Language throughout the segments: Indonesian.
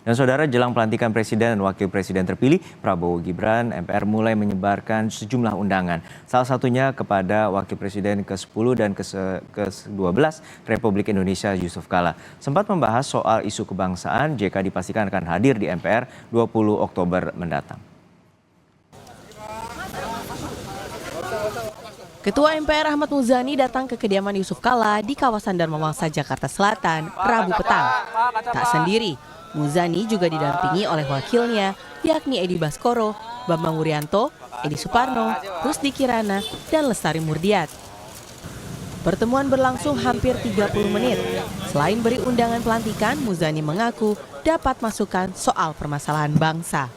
Dan saudara, jelang pelantikan Presiden dan Wakil Presiden terpilih, Prabowo Gibran, MPR mulai menyebarkan sejumlah undangan. Salah satunya kepada Wakil Presiden ke-10 dan ke-12 Republik Indonesia Yusuf Kala. Sempat membahas soal isu kebangsaan, JK dipastikan akan hadir di MPR 20 Oktober mendatang. Ketua MPR Ahmad Muzani datang ke kediaman Yusuf Kala di kawasan Dharma Wangsa, Jakarta Selatan, Rabu petang. Tak sendiri, Muzani juga didampingi oleh wakilnya, yakni Edi Baskoro, Bambang Wuryanto, Edi Suparno, Rusdi Kirana, dan Lestari Murdiat. Pertemuan berlangsung hampir 30 menit. Selain beri undangan pelantikan, Muzani mengaku dapat masukan soal permasalahan bangsa.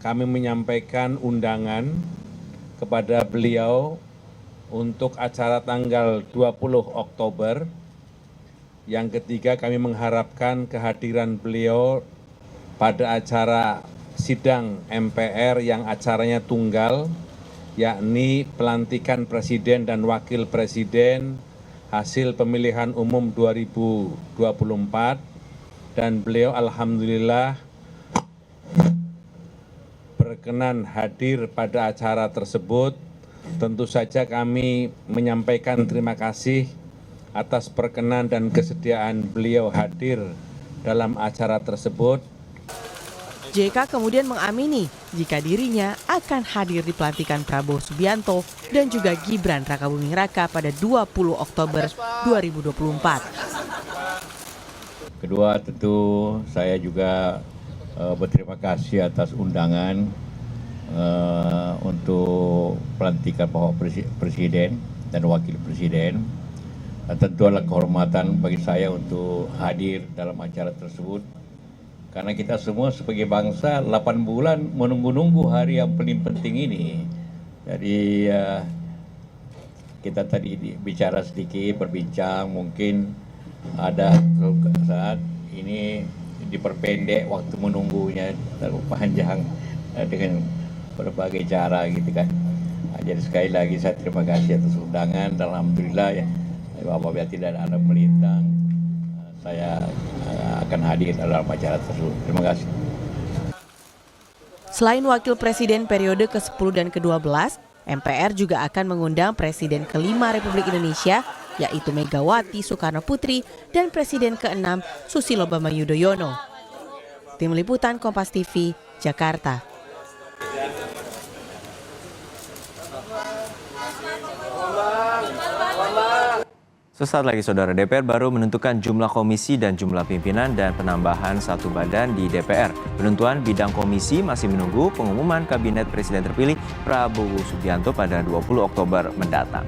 Kami menyampaikan undangan kepada beliau untuk acara tanggal 20 Oktober. Yang ketiga, kami mengharapkan kehadiran beliau pada acara sidang MPR yang acaranya tunggal, yakni pelantikan Presiden dan Wakil Presiden hasil pemilihan umum 2024. Dan beliau alhamdulillah berkenan hadir pada acara tersebut. Tentu saja kami menyampaikan terima kasih atas perkenan dan kesediaan beliau hadir dalam acara tersebut. JK kemudian mengamini jika dirinya akan hadir di pelantikan Prabowo Subianto dan juga Gibran Rakabuming Raka pada 20 Oktober 2024. Kedua, tentu saya juga berterima kasih atas undangan untuk pelantikan Bapak Presiden dan Wakil Presiden. Tentu adalah kehormatan bagi saya untuk hadir dalam acara tersebut. Karena kita semua sebagai bangsa 8 bulan menunggu-nunggu hari yang paling penting ini. Jadi kita tadi bicara sedikit, berbincang, mungkin ada saat ini diperpendek waktu menunggunya terlalu panjang dengan berbagai cara gitu kan. Jadi sekali lagi saya terima kasih atas undangan dan alhamdulillah ya, apabila tidak ada melintang saya akan hadir dalam acara tersebut. Terima kasih. Selain Wakil Presiden periode ke-10 dan ke-12, MPR juga akan mengundang Presiden ke-5 Republik Indonesia, yaitu Megawati Soekarno Putri dan Presiden ke-6 Susilo Bambang Yudhoyono. Tim Liputan Kompas TV, Jakarta. Sesaat lagi saudara, DPR baru menentukan jumlah komisi dan jumlah pimpinan dan penambahan 1 badan di DPR. Penentuan bidang komisi masih menunggu pengumuman Kabinet Presiden terpilih Prabowo Subianto pada 20 Oktober mendatang.